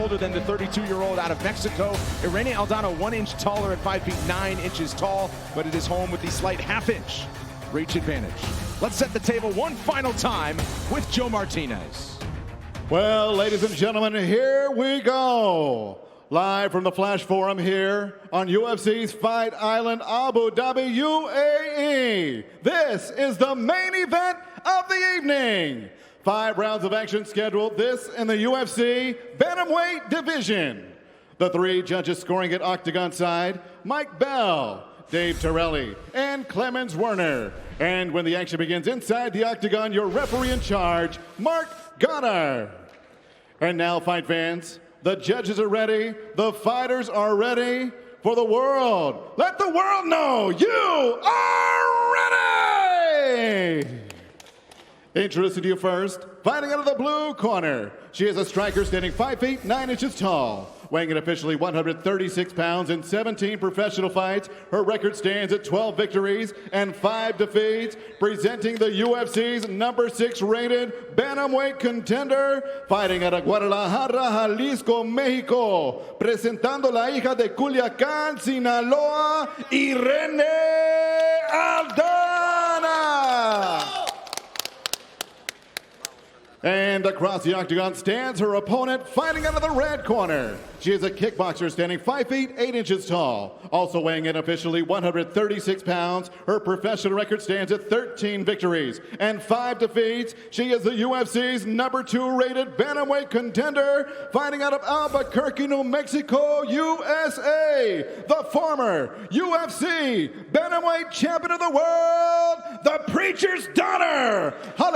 older than the 32-year-old out of Mexico. Irene Aldana 1 inch taller at 5 feet 9 inches tall, but it is Holm with the slight half-inch reach advantage. Let's set the table one final time with Joe Martinez. Well, ladies and gentlemen, here we go. Live from the Flash Forum here on UFC's Fight Island, Abu Dhabi, UAE. This is the main event of the evening. 5 rounds of action scheduled, this in the UFC Bantamweight division. The 3 judges scoring at octagon side, Mike Bell, Dave Torelli, and Clemens Werner. And when the action begins inside the octagon, your referee in charge, Mark Goddard. And now, fight fans, the judges are ready, the fighters are ready for the world. Let the world know you are ready! Introducing to you first, fighting out of the blue corner. She is a striker standing 5 feet 9 inches tall, weighing in officially 136 pounds in 17 professional fights. Her record stands at 12 victories and 5 defeats, presenting the UFC's #6 rated bantamweight contender, fighting out of Guadalajara, Jalisco, Mexico, presentando la hija de Culiacán, Sinaloa, Irene Aldana. And across the octagon stands her opponent, fighting out of the red corner. She is a kickboxer standing 5 feet 8 inches tall, also weighing in officially 136 pounds. Her professional record stands at 13 victories and 5 defeats. She is the UFC's #2 rated bantamweight contender, fighting out of Albuquerque, New Mexico, USA. The former UFC bantamweight champion of the world, the Preacher's daughter, Holm.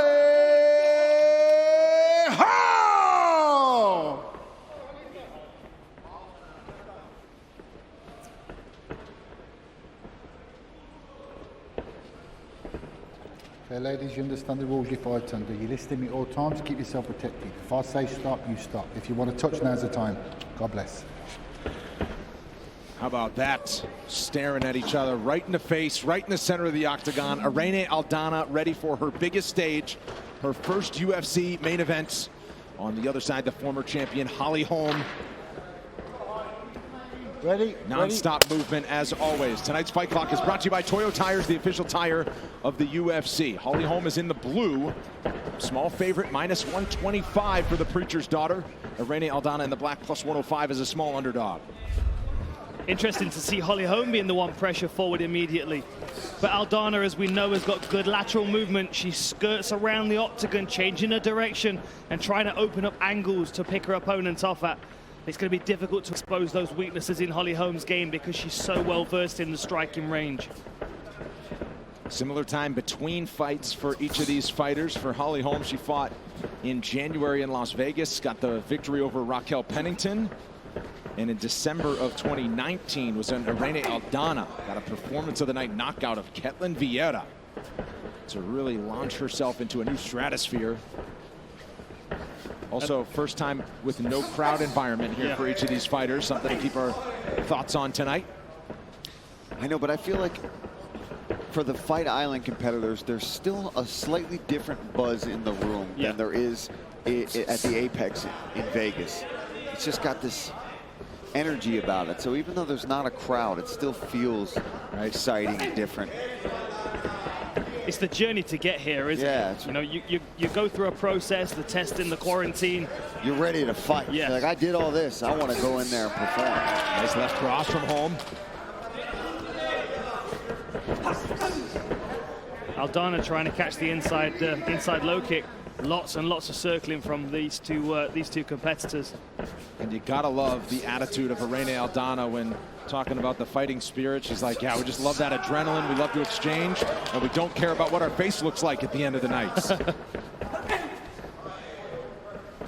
Okay, ladies, you understand the rules you fight under. You listen to me all times, keep yourself protected. If I say stop, you stop. If you want to touch, now's the time. God bless. How about that? Staring at each other right in the face, right in the center of the octagon. Irene Aldana ready for her biggest stage, her first UFC main event. On the other side, the former champion, Holm. Ready? Non-stop movement as always. Tonight's Fight Clock is brought to you by Toyo Tires, the official tire of the UFC. Holm is in the blue. Small favorite, -125 for the Preacher's daughter. Irene Aldana in the black, +105 as a small underdog. Interesting to see Holm being the one pressure forward immediately. But Aldana, as we know, has got good lateral movement. She skirts around the octagon, changing her direction and trying to open up angles to pick her opponent off at. It's going to be difficult to expose those weaknesses in Holm's game because she's so well versed in the striking range. Similar time between fights for each of these fighters. For Holm, she fought in January in Las Vegas, got the victory over Raquel Pennington. And in December of 2019 was on Irene Aldana, got a performance of the night knockout of Ketlin Vieira to really launch herself into a new stratosphere. Also, first time with no crowd environment here for each of these fighters, something to keep our thoughts on tonight. I know, but I feel like for the Fight Island competitors, there's still a slightly different buzz in the room than there is at the Apex in Vegas. It's just got this energy about it. So even though there's not a crowd, it still feels exciting and different. It's the journey to get here, isn't it? You know, you go through a process, the testing, the quarantine. You're ready to fight. Yeah. Like, I did all this. I want to go in there and perform. Nice left cross from Holm. Aldana trying to catch the inside low kick. Lots and lots of circling from these two competitors. And you gotta love the attitude of Irene Aldana when talking about the fighting spirit. She's like, yeah, we just love that adrenaline. We love to exchange, and we don't care about what our face looks like at the end of the night.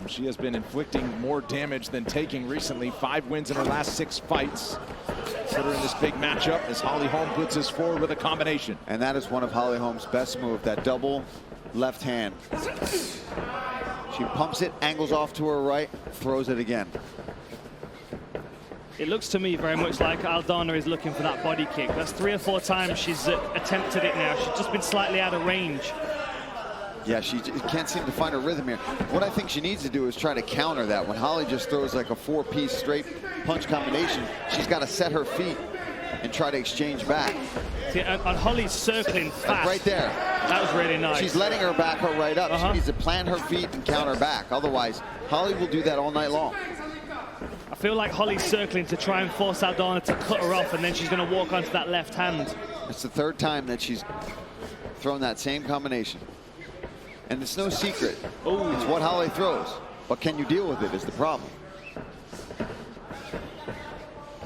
She has been inflicting more damage than taking recently. 5 wins in her last 6 fights. Put her in this big matchup as Holm puts us forward with a combination. And that is one of Holm's best moves, that double left hand. She pumps it, angles off to her right, throws it again. It looks to me very much like Aldana is looking for that body kick. That's 3 or 4 times she's attempted it now. She's just been slightly out of range. Yeah, she can't seem to find her rhythm here. What I think she needs to do is try to counter that. When Holly just throws like a 4-piece straight punch combination, she's got to set her feet and try to exchange back. See, and Holly's circling fast. Right there. That was really nice. She's letting her back her right up. She needs to plant her feet and counter back. Otherwise, Holly will do that all night long. I feel like Holly's circling to try and force Aldana to cut her off, and then she's going to walk onto that left hand. It's the third time that she's thrown that same combination. And it's no secret. Ooh. It's what Holly throws. But can you deal with it is the problem.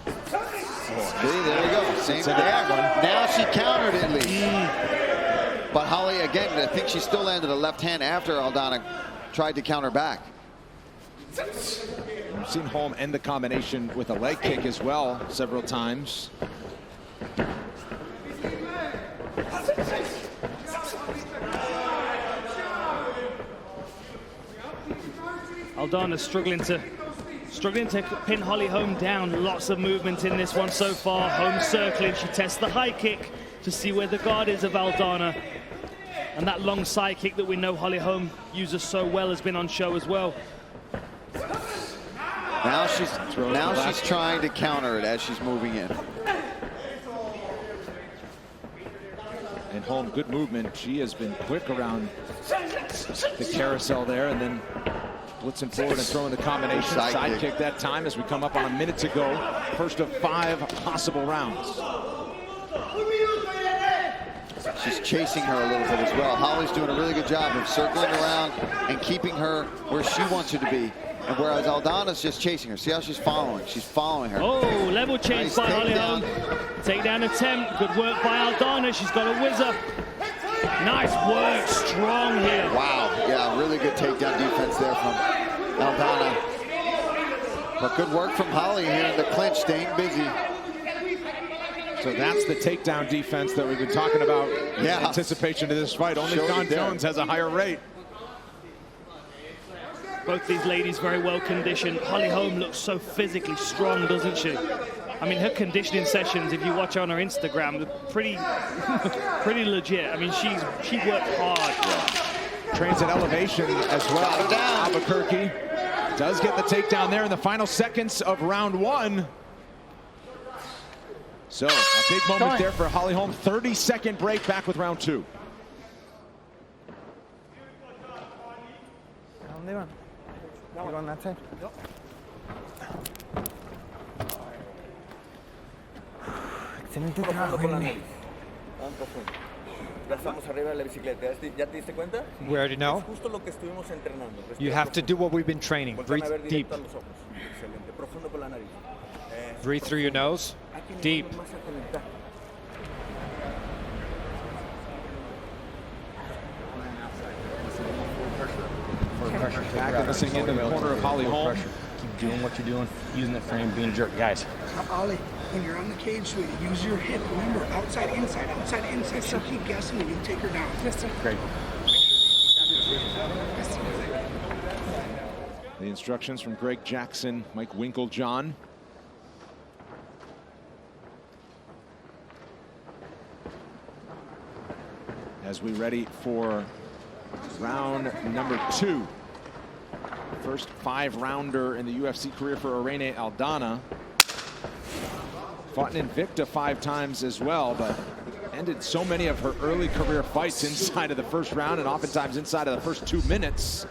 See, there you go. Same there. Now she countered at least. But Holly, again, I think she still landed a left hand after Aldana tried to counter back. We've seen Holm end the combination with a leg kick as well several times. Aldana struggling to pin Holly Holm down. Lots of movement in this one so far. Holm circling. She tests the high kick to see where the guard is of Aldana. And that long side kick that we know Holly Holm uses so well has been on show as well. Now she's trying to counter it as she's moving in. And Holm, good movement. She has been quick around the carousel there, and then blitzing forward and throwing the combination. Side kick that time as we come up on a minute to go. First of 5 possible rounds. She's chasing her a little bit as well. Holly's doing a really good job of circling around and keeping her where she wants her to be. And whereas Aldana's just chasing her. See how she's following? She's following her. Oh, level change by Holly Holm. Takedown attempt. Good work by Aldana. She's got a whizzer. Nice work. Strong here. Wow. Yeah, really good takedown defense there from Aldana. But good work from Holly here in the clinch, staying busy. So that's the takedown defense that we've been talking about in anticipation of this fight. Only John Jones has a higher rate. Both these ladies very well conditioned. Holly Holm looks so physically strong, doesn't she? I mean, her conditioning sessions, if you watch her on her Instagram, they're pretty legit. I mean, she worked hard. Trains at elevation as well. Albuquerque does get the takedown there in the final seconds of round 1. So a big moment there for Holly Holm. 30-second break, back with round 2. You on that side? Yep. Excelente trabajo, Irene. Ya estamos arriba de la bicicleta. ¿Ya te diste cuenta? We already know. Es justo lo que estuvimos entrenando. You have to do what we've been training. Breathe deep. Excelente. Profundo por la nariz. Breathe through your nose. Deep. Back missing into the corner of Holly Holm. Keep doing what you're doing, using the frame, being jerk, guys. Ollie, when you're on the cage, sweetie, use your hip. Remember, outside, inside, outside, inside. So keep guessing and you'll take her down. Yes, sir. Great. The instructions from Greg Jackson, Mike Winklejohn. As we ready for round number 2. First 5-rounder in the UFC career for Irene Aldana. Fought in Invicta 5 times as well, but ended so many of her early career fights inside of the first round and oftentimes inside of the first 2 minutes.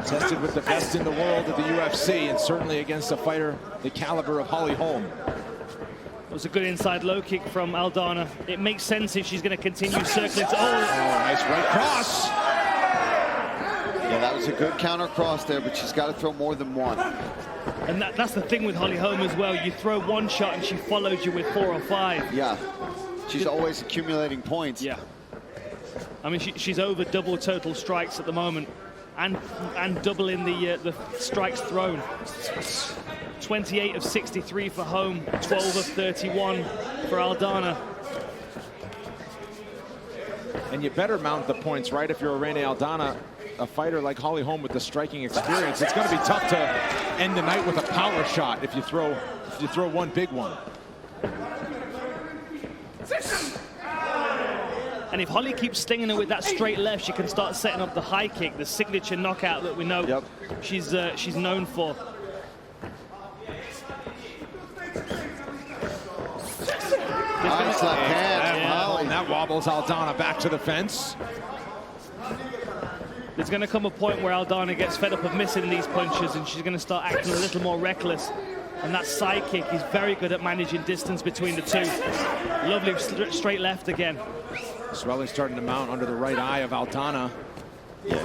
Tested with the best in the world at the UFC and certainly against a fighter the caliber of Holly Holm. It was a good inside low kick from Aldana. It makes sense if she's going to continue circling. Nice right cross. Yeah, that was a good counter cross there, but she's got to throw more than one. And that's the thing with Holly Holm as well. You throw one shot and she follows you with 4 or 5. Yeah, she's always accumulating points. Yeah. I mean, she's over double total strikes at the moment and double in the strikes thrown. 28 of 63 for Holm, 12 of 31 for Aldana. And you better mount the points, right? If you're Irene Aldana, a fighter like Holly Holm with the striking experience, it's going to be tough to end the night with a power shot if you throw one big one. And if Holly keeps stinging her with that straight left, she can start setting up the high kick, the signature knockout that we know she's known for. Nice left hand from Holly. And that wobbles Aldana back to the fence. There's going to come a point where Aldana gets fed up of missing these punches and she's going to start acting a little more reckless. And that side kick is very good at managing distance between the two. Lovely straight left again. Swelling starting to mount under the right eye of Aldana. Yeah,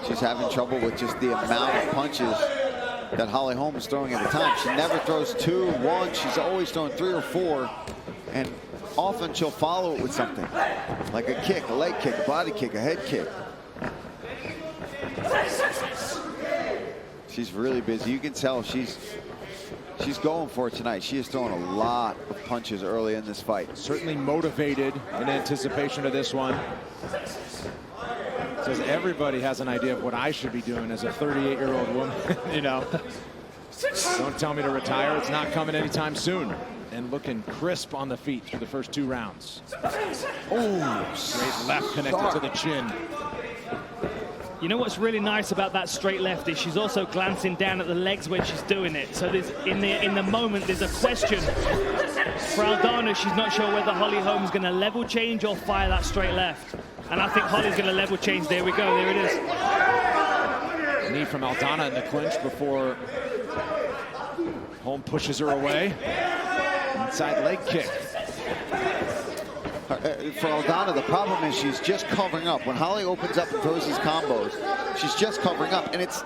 she's having trouble with just the amount of punches that Holly Holm is throwing at a time. She never throws 2, 1. She's always throwing 3 or 4. And often she'll follow it with something. Like a kick, a leg kick, a body kick, a head kick. She's really busy. You can tell she's going for it tonight. She is throwing a lot of punches early in this fight. Certainly motivated in anticipation of this one. Says everybody has an idea of what I should be doing as a 38-year-old woman. You know, don't tell me to retire. It's not coming anytime soon. And looking crisp on the feet through the first 2 rounds. Oh, straight left connected to the chin. You know what's really nice about that straight left is she's also glancing down at the legs when she's doing it. So there's in the moment there's a question for Aldana. She's not sure whether Holly Holm's going to level change or fire that straight left. And I think Holly's going to level change. There we go. There it is. Knee from Aldana in the clinch before Holm pushes her away. Inside leg kick. For Aldana, the problem is she's just covering up. When Holly opens up and throws these combos, she's just covering up. And it's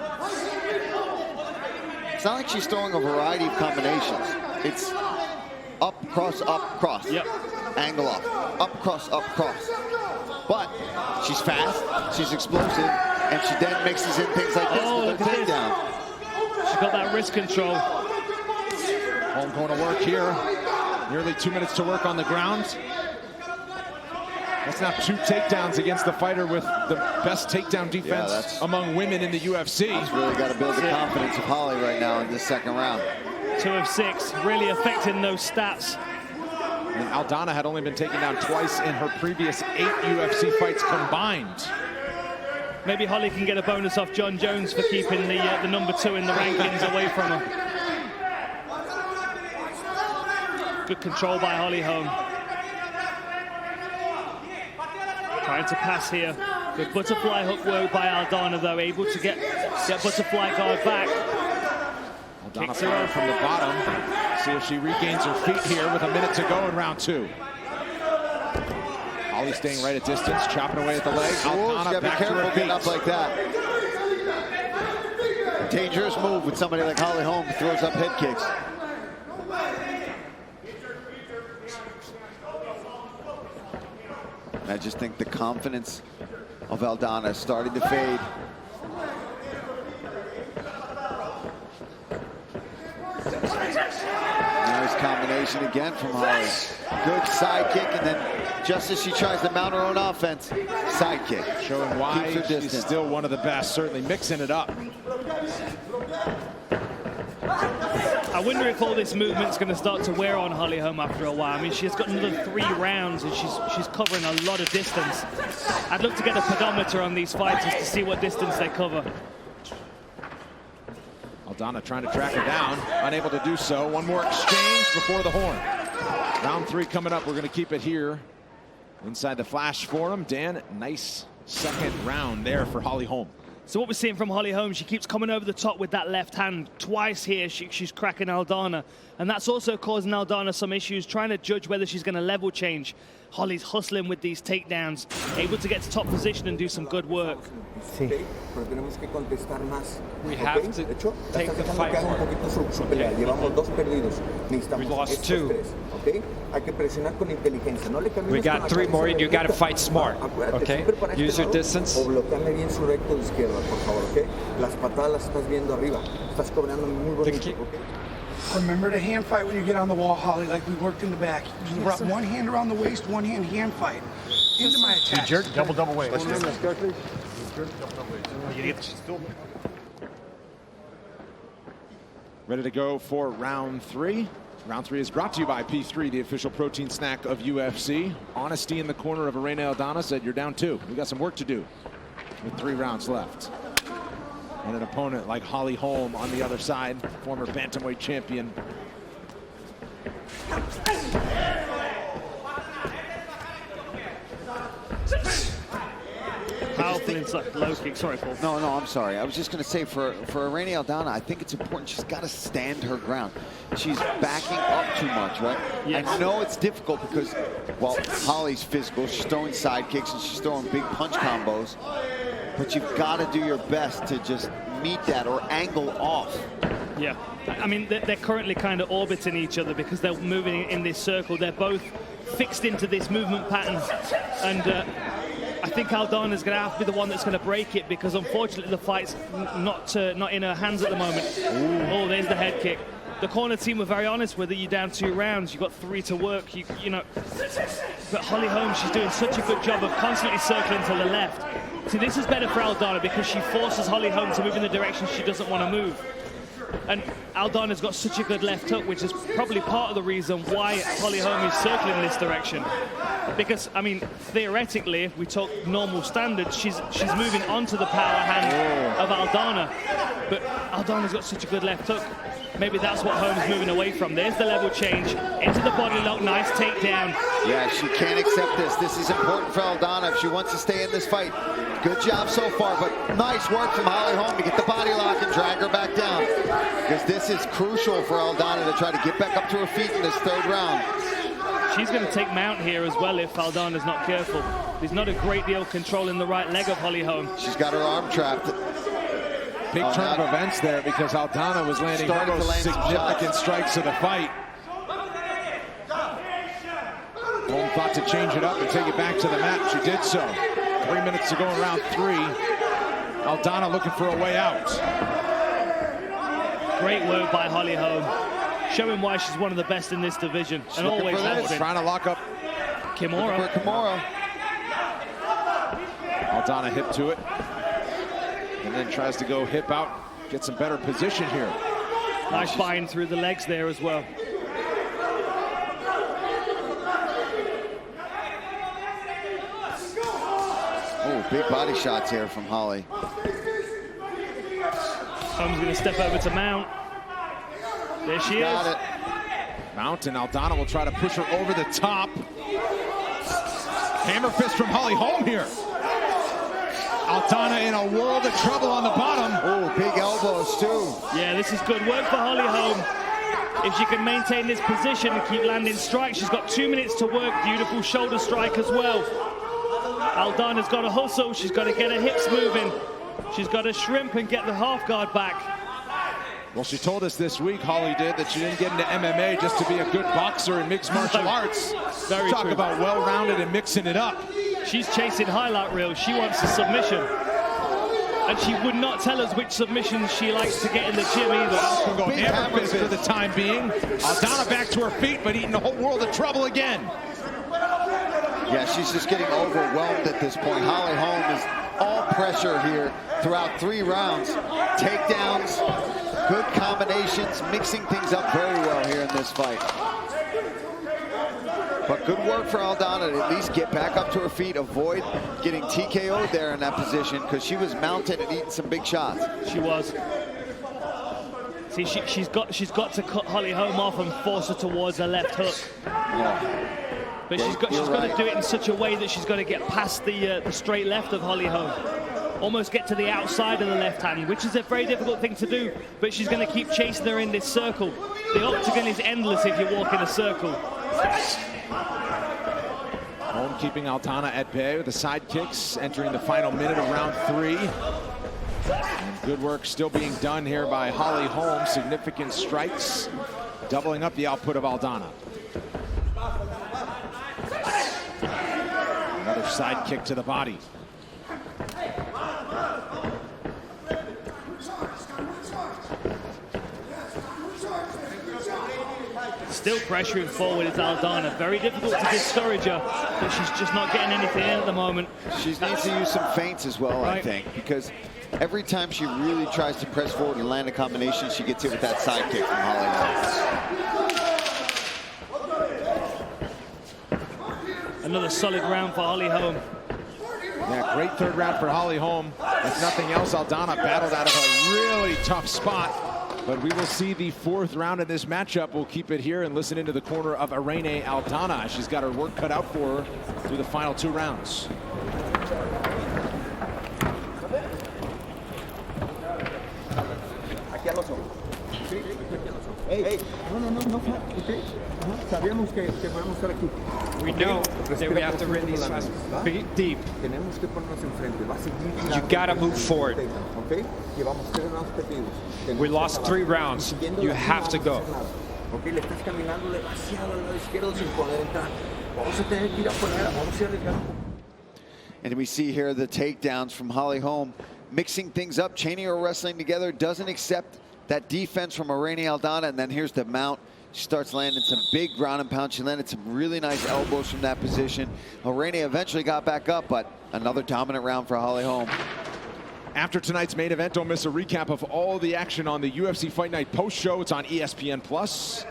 not like she's throwing a variety of combinations. It's up, cross, Yep. angle up, cross, cross. But she's fast, she's explosive, and she then mixes in things like this with the takedown. She's got that wrist control. Holm going to work here. Nearly 2 minutes to work on the ground. That's not 2 takedowns against the fighter with the best takedown defense among women in the UFC. That's really got to build the confidence of Holly right now in this second round. 2 of 6, really affecting those stats. And Aldana had only been taken down twice in her previous 8 UFC fights combined. Maybe Holly can get a bonus off John Jones for keeping the number 2 in the rankings away from her. Good control by Holly Holm. Trying to pass here. Good butterfly hook work by Aldana, though, able to get butterfly guard back. Aldana firing from the bottom. See if she regains her feet here with a minute to go in round 2. Holly staying right at distance, chopping away at the leg. Aldana back to her feet. Getting up like that. Dangerous move with somebody like Holly Holm who throws up head kicks. I just think the confidence of Aldana is starting to fade. Nice combination again from Holly. Good side kick, and then just as she tries to mount her own offense, side kick. Showing why she's still one of the best, certainly mixing it up. I wonder if all this movement's going to start to wear on Holly Holm after a while. I mean, she's got another 3 rounds and she's covering a lot of distance. I'd love to get a pedometer on these fighters to see what distance they cover. Aldana trying to track her down, unable to do so. One more exchange before the horn. Round 3 coming up. We're going to keep it here inside the Flash Forum. Dan, nice second round there for Holly Holm. So what we're seeing from Holly Holm, she keeps coming over the top with that left hand. Twice here, she's cracking Aldana. And that's also causing Aldana some issues, trying to judge whether she's going to level change. Holly's hustling with these takedowns, able to get to top position and do some good work. We have to take the fight We lost 2. We got 3 more, and you got to fight smart, okay? Use your distance. Remember to hand fight when you get on the wall, Holly, like we worked in the back. You wrap one hand around the waist, one hand fight. Into my attack. Jerk, double weight. Ready to go for round 3. Round 3 is brought to you by P3, the official protein snack of UFC. Honesty in the corner of Irene Aldana said, you're down 2. We got some work to do with 3 rounds left. And an opponent like Holly Holm on the other side, former bantamweight champion. Powerful inside low kick. Sorry, Paul. No, I'm sorry. I was just going to say for Irene Aldana, I think it's important. She's got to stand her ground. She's backing up too much, right? Yes. I know it's difficult because, well, Holly's physical. She's throwing side kicks and she's throwing big punch combos. But you've got to do your best to just meet that or angle off. Yeah, I mean, they're currently kind of orbiting each other because they're moving in this circle. They're both fixed into this movement pattern. And I think Aldana's going to have to be the one that's going to break it because, unfortunately, the fight's not in her hands at the moment. Ooh. Oh, there's the head kick. The corner team were very honest with her. You're down 2 rounds. You've got 3 to work. You know. But Holly Holm, she's doing such a good job of constantly circling to the left. See, this is better for Aldana because she forces Holly Holm to move in the direction she doesn't want to move. And Aldana's got such a good left hook, which is probably part of the reason why Holly Holm is circling in this direction. Because, I mean, theoretically, if we talk normal standards, she's moving onto the power hand of Aldana. But Aldana's got such a good left hook. Maybe that's what Holm's moving away from. There's the level change. Into the body lock. Nice takedown. Yeah, she can't accept this. This is important for Aldana if she wants to stay in this fight. Good job so far, but nice work from Holly Holm to get the body lock and drag her back down. Because this is crucial for Aldana to try to get back up to her feet in this 3rd round. She's going to take mount here as well if Aldana's not careful. There's not a great deal of control in the right leg of Holly Holm. She's got her arm trapped. Big turn of events there because Aldana was landing her most significant strikes of the fight. Holm thought to change it up and take it back to the mat. She did so. 3 minutes to go in round 3. Aldana looking for a way out. Great work by Holly Holm. Showing why she's one of the best in this division. And always has been. Trying to lock up Kimura. Aldana hip to it. And then tries to go hip out, get some better position here. Nice bind through the legs there as well. Oh, big body shots here from Holly. Holm's going to step over to mount. There she is. Got it. Mount and Aldana will try to push her over the top. Hammer fist from Holly Holm here. Aldana in a world of trouble on the bottom. Oh, big elbows too. Yeah, this is good work for Holly Holm. If she can maintain this position and keep landing strikes, she's got 2 minutes to work. Beautiful shoulder strike as well. Aldana's got to hustle. She's got to get her hips moving. She's got to shrimp and get the half guard back. Well, she told us this week, Holly did, that she didn't get into MMA just to be a good boxer in mixed martial arts. Very Talk true. about well-rounded and mixing it up. She's chasing highlight reels. She wants a submission. And she would not tell us which submissions she likes to get in the gym either. Can go hammer fist for the time being. Aldana back to her feet, but eating a whole world of trouble again. Yeah, she's just getting overwhelmed at this point. Holly Holm is all pressure here throughout 3 rounds. Takedowns, good combinations, mixing things up very well here in this fight. But good work for Aldana to at least get back up to her feet, avoid getting TKO'd there in that position because she was mounted and eating some big shots. She was. See, she's got to cut Holly Holm off and force her towards her left hook. Yeah. But she's got to do it in such a way that she's got to get past the straight left of Holly Holm. Almost get to the outside of the left hand, which is a very difficult thing to do. But she's going to keep chasing her in this circle. The octagon is endless if you walk in a circle. Holm keeping Aldana at bay with the side kicks, entering the final minute of round 3. And good work still being done here by Holly Holm. Significant strikes, doubling up the output of Aldana. Another side kick to the body. Still pressuring forward is Aldana. Very difficult to discourage her, but she's just not getting anything in at the moment. She needs to use some feints as well, Right. I think, because every time she really tries to press forward and land a combination, she gets hit with that side kick from Holly Holm. Another solid round for Holly Holm. Yeah, great third round for Holly Holm. If nothing else, Aldana battled out of a really tough spot. But we will see the fourth round in this matchup. We'll keep it here and listen into the corner of Irene Aldana. She's got her work cut out for her through the final 2 rounds. Aquí al oso. Sí, aquí al oso. Hey, no, okay. Sabíamos que podemos estar aquí. We know that we have to run these fast deep. Tenemos que ponernos enfrente. Va a seguir. You gotta move forward. Okay? Llevamos 3 rounds perdidos. We lost 3 rounds. You have to go. Okay, le estás caminando demasiado al lado izquierdo sin poder entrar. Vamos a tener que ir a poner, vamos a arriesgar. And we see here the takedowns from Holly Holm, mixing things up, chaining her wrestling together, doesn't accept that defense from Irene Aldana, and then here's the mount. She starts landing some big ground and pound. She landed some really nice elbows from that position. Irene eventually got back up, but another dominant round for Holly Holm. After tonight's main event, don't miss a recap of all the action on the UFC Fight Night post show. It's on ESPN+.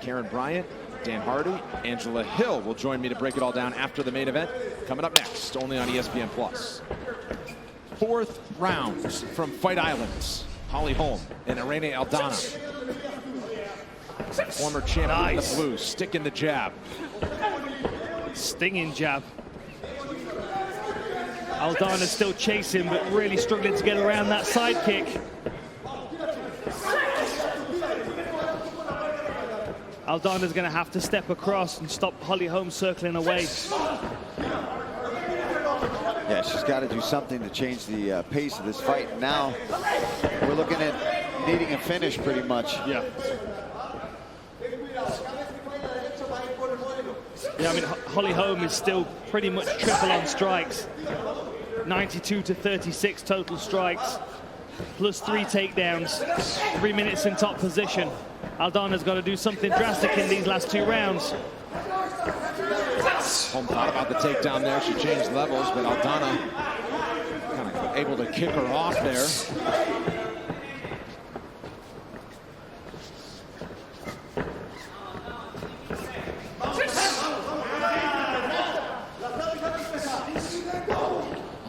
Karen Bryant, Dan Hardy, Angela Hill will join me to break it all down after the main event. Coming up next, only on ESPN+. Fourth round from Fight Island. Holly Holm and Irene Aldana. Former champion in the blue, sticking the jab. Stinging jab. Aldana still chasing, but really struggling to get around that side kick. Aldana's going to have to step across and stop Holly Holm circling away. Yeah, she's got to do something to change the pace of this fight. Now we're looking at needing a finish pretty much. Yeah. Yeah, I mean, Holly Holm is still pretty much triple on strikes. 92 to 36 total strikes, plus 3 takedowns, 3 minutes in top position. Aldana's got to do something drastic in these last 2 rounds. Holm thought about the takedown there. She changed levels, but Aldana kind of able to kick her off there.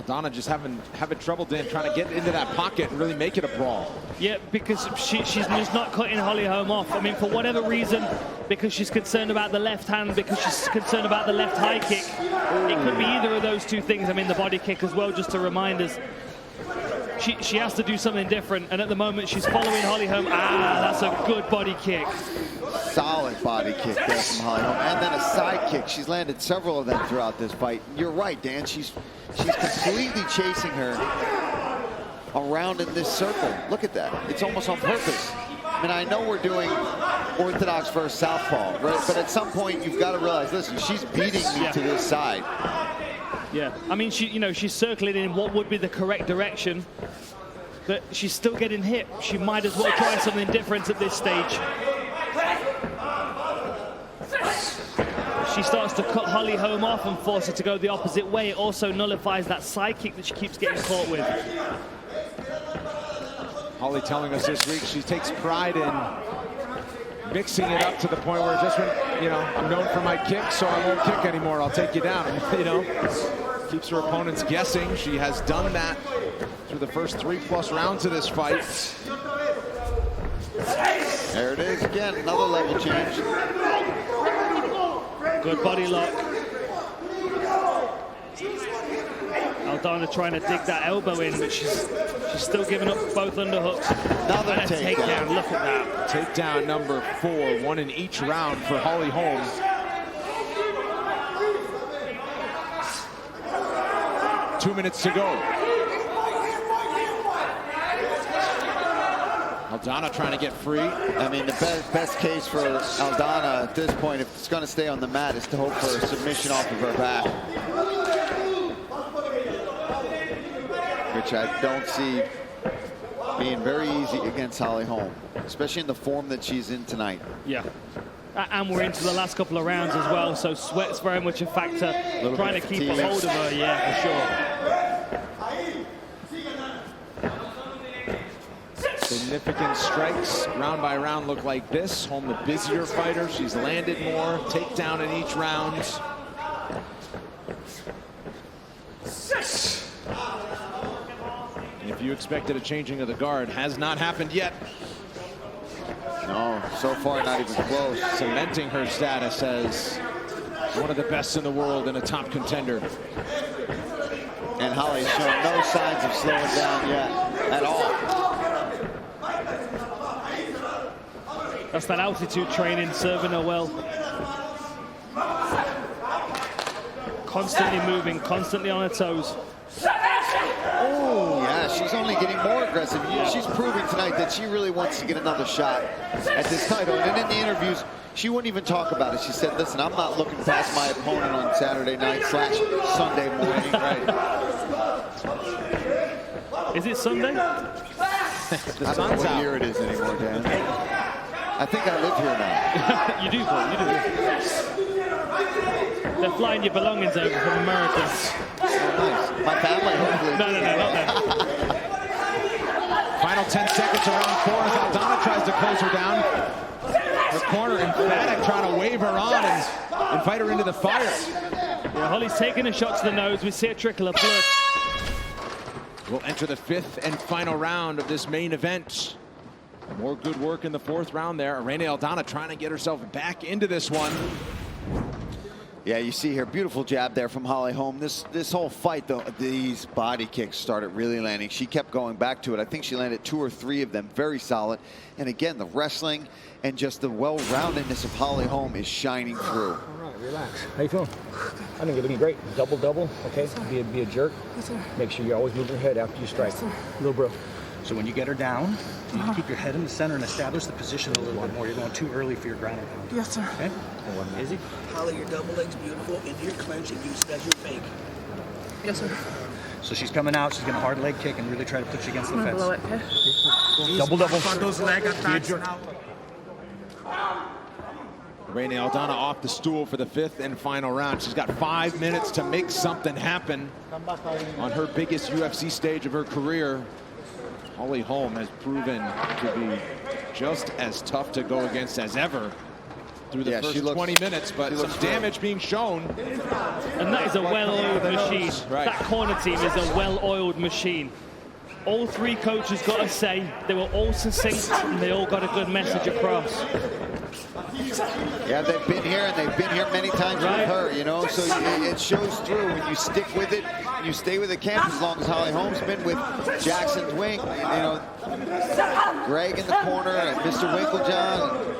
Aldana just having trouble, Dan, trying to get into that pocket and really make it a brawl. Yeah, because she's just not cutting Holly Holm off. I mean, for whatever reason, because she's concerned about the left hand, because she's concerned about the left high kick. It could be either of those 2 things. I mean, the body kick as well, just to remind us. She has to do something different, and at the moment she's following Holly Holm. Ah, that's a good body kick. Solid body kick there from Holly Holm, and then a side kick. She's landed several of them throughout this fight. You're right, Dan. She's completely chasing her around in this circle. Look at that. It's almost on purpose. I mean, I know we're doing orthodox versus southpaw, right? But at some point, you've got to realize, listen, she's beating me to this side. Yeah, I mean, she's circling in what would be the correct direction, but she's still getting hit. She might as well try something different at this stage. She starts to cut Holly Holm off and force her to go the opposite way. It also nullifies that side kick that she keeps getting caught with. Holly telling us this week she takes pride in mixing it up to the point where just when, you know, I'm known for my kick, so I won't kick anymore. I'll take you down. You know, keeps her opponents guessing. She has done that through the first 3+ rounds of this fight. There it is again, another level change. Good body lock. Aldana trying to dig that elbow in, but she's still giving up both underhooks. Another takedown. Look at that. Takedown number 4, 1 in each round for Holly Holm. Two minutes to go. Aldana trying to get free. I mean, the best case for Aldana at this point, if it's going to stay on the mat, is to hope for a submission off of her back, which I don't see being very easy against Holly Holm, especially in the form that she's in tonight. Yeah. And we're into the last couple of rounds as well, so sweat's very much a factor. Trying to keep a hold of her, yeah, for sure. Significant strikes round by round look like this. Holm the busier fighter. She's landed more. Takedown in each round. you expected a changing of the guard, has not happened yet. No, so far not even close. Cementing her status as one of the best in the world and a top contender. And Holly's shown no signs of slowing down yet at all. That's that altitude training serving her well. Constantly moving, constantly on her toes. Oh, yeah, she's only getting more aggressive. She's proving tonight that she really wants to get another shot at this title. And in the interviews, she wouldn't even talk about it. She said, listen, I'm not looking past my opponent on Saturday night / Sunday morning. Right. Is it Sunday? I don't know what year it is anymore, Dan. I think I live here now. You do, Paul, you do. They're flying your belongings over from America. Oh, nice. My family, hopefully. No, not them. Final 10 seconds around four as Aldana tries to close her down. Her corner emphatic, trying to wave her on and invite her into the fire. Yeah, Holly's taking a shot to the nose. We see a trickle of blood. We'll enter the 5th and final round of this main event. More good work in the 4th round there. Irene Aldana trying to get herself back into this one. Yeah, you see here, beautiful jab there from Holly Holm. This whole fight, though, these body kicks started really landing. She kept going back to it. I think she landed 2 or 3 of them, very solid. And again, the wrestling and just the well-roundedness of Holly Holm is shining through. All right, relax. How you feeling? I think you're looking great. Double, okay? Be a jerk. Yes, sir. Make sure you always move your head after you strike. Yes, sir. Little bro. So when you get her down, you need to keep your head in the center and establish the position a little bit more. You're going too early for your ground and pound. Yes, sir. Okay? Easy. Holly, your double leg's beautiful, and your clench and use as your fake. Yes, sir. So she's coming out. She's going to hard leg kick and really try to push you against the fence. Below it, okay? Double. Those leg attacks now. Irene Aldana off the stool for the 5th and final round. She's got 5 minutes to make something happen on her biggest UFC stage of her career. Holly Holm has proven to be just as tough to go against as ever through the first 20 minutes, but some damage being shown. And that is a well-oiled machine. Right. That corner team is a well-oiled machine. All 3 coaches got a say. They were all succinct, and they all got a good message across. Yeah, they've been here, and they've been here many times with her, you know, so it shows through when you stick with it, you stay with the camp as long as Holly Holm's been with Jackson Twink, you know, Greg in the corner, and Mr. Winklejohn.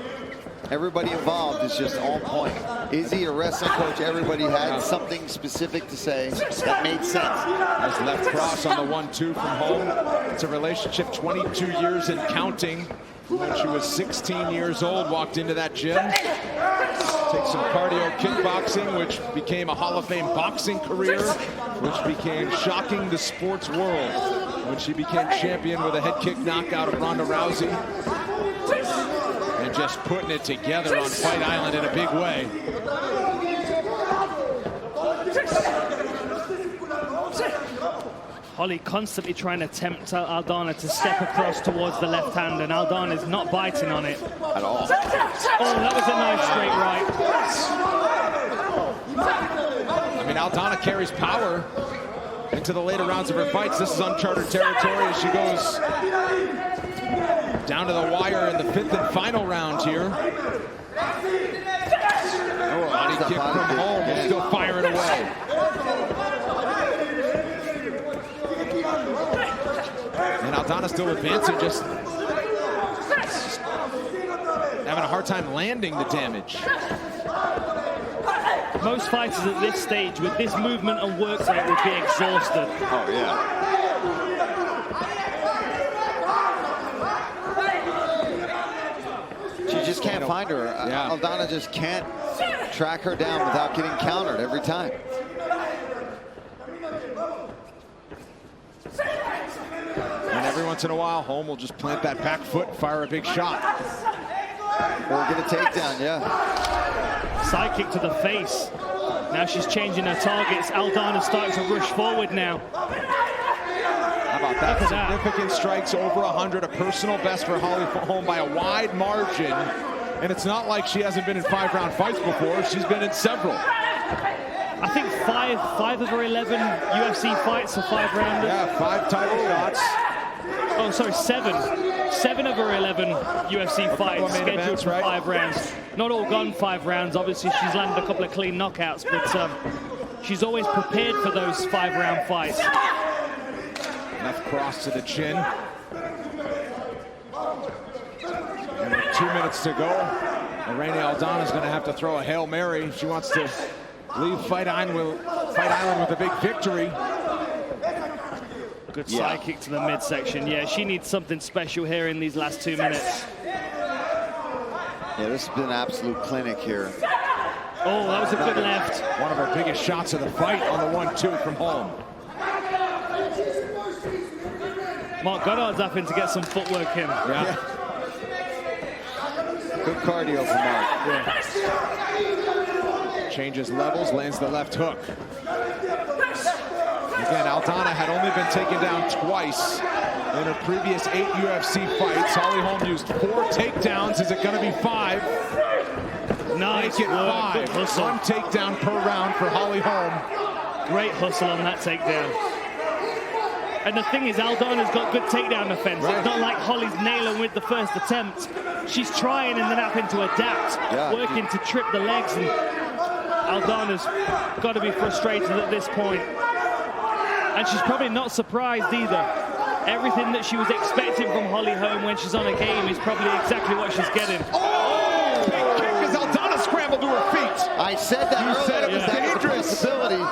Everybody involved is just on point. Izzy, a wrestling coach, everybody had something specific to say that made sense. As left cross on the 1-2 from Holm. It's a relationship 22 years and counting. When she was 16 years old, walked into that gym. Take some cardio kickboxing, which became a Hall of Fame boxing career, which became shocking the sports world when she became champion with a head kick knockout of Ronda Rousey. And just putting it together on Fight Island in a big way. Holly constantly trying to tempt Aldana to step across towards the left hand, and Aldana is not biting on it. At all. Oh, that was a nice straight right. I mean, Aldana carries power into the later rounds of her fights. This is uncharted territory as she goes down to the wire in the 5th and final round here. Oh, body kick from Holm, still firing away. And Aldana still advancing, just having a hard time landing the damage. Most fighters at this stage with this movement and work rate would be exhausted. Oh, yeah. She just can't find her. Yeah. Aldana just can't track her down without getting countered every time. And every once in a while, Holm will just plant that back foot and fire a big shot. Or get a takedown, yeah. Side kick to the face. Now she's changing her targets. Aldana's starting to rush forward now. How about that? Significant strikes over 100, a personal best for Holly Holm by a wide margin. And it's not like she hasn't been in 5-round fights before. She's been in several. I think five of her 11 UFC fights are 5-rounders. Yeah, 5 title shots. Oh, sorry, 7. 7 of her 11 UFC fights scheduled events, for right? 5 rounds. Not all gone 5 rounds. Obviously, she's landed a couple of clean knockouts, but she's always prepared for those 5-round fights. Left cross to the chin. And with 2 minutes to go, Irene Aldana is going to have to throw a Hail Mary if she wants to leave Fight Island with a big victory. Good side kick to the midsection. Yeah, she needs something special here in these last 2 minutes. Yeah, this has been an absolute clinic here. Oh, that was a good left. One of her biggest shots of the fight on the 1-2 from Holm. Mark Goddard's having to get some footwork in. Yeah. Good cardio for Mark. Yeah. Changes levels, lands the left hook. Again, Aldana had only been taken down twice in her previous 8 UFC fights. Holly Holm used 4 takedowns. Is it going to be 5? Nice. Make it 5. One takedown per round for Holly Holm. Great hustle on that takedown. And the thing is, Aldana's got good takedown defense. Right. It's not like Holly's nailing with the first attempt. She's trying and then having to adapt, working to trip the legs. And Aldana's got to be frustrated at this point. And she's probably not surprised either. Everything that she was expecting from Holly Holm when she's on a game is probably exactly what she's getting. Oh! Big kick as Aldana scrambled to her feet. I said that earlier. Said it was dangerous. Possibility.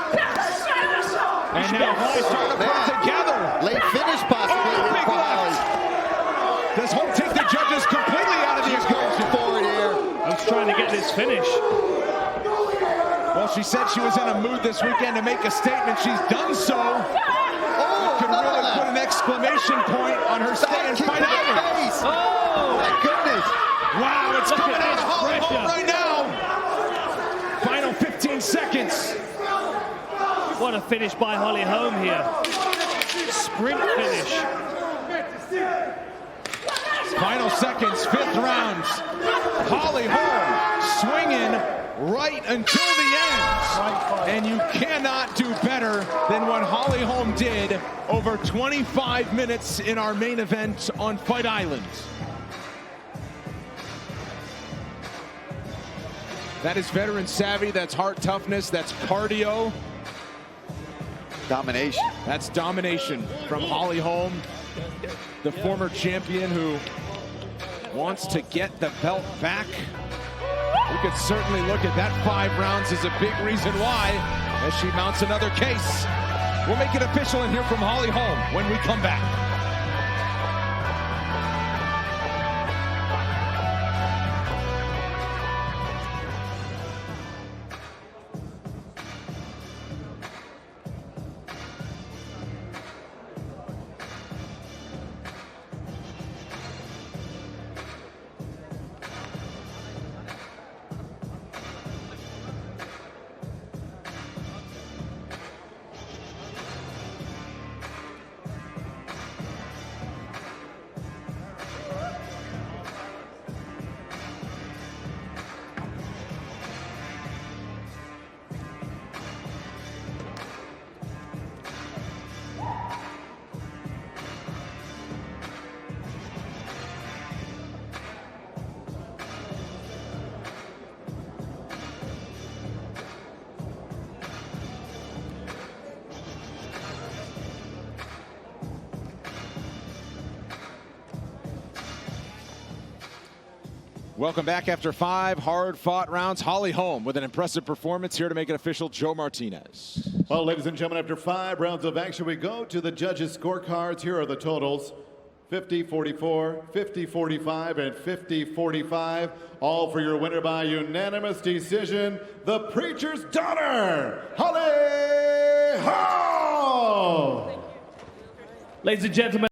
And now Holly's trying to put it together. Late finish possibility for Holly. Does Holm take the judges completely out of the equation? Forward here. I'm trying to get this finish. Well, she said she was in a mood this weekend to make a statement. She's done so. Can really put an exclamation point on her stay in Fight Island. Oh, my goodness. Wow, it's coming out of Holly Holm right now. Final 15 seconds. What a finish by Holly Holm here. Sprint finish. Final seconds, 5th round. Holly Holm swinging right until the end. And you cannot do better than what Holly Holm did over 25 minutes in our main event on Fight Island. That is veteran savvy, that's heart toughness, that's cardio. Domination. That's domination from Holly Holm, the former champion who wants to get the belt back. We could certainly look at that 5 rounds as a big reason why as she mounts another case. We'll make it official and hear from Holly Holm when we come back. Welcome back after 5 hard-fought rounds. Holly Holm with an impressive performance here to make it official. Joe Martinez. Well, ladies and gentlemen, after 5 rounds of action, we go to the judges' scorecards. Here are the totals. 50-44, 50-45, and 50-45. All for your winner by unanimous decision, the Preacher's Daughter, Holly Holm! Ladies and gentlemen,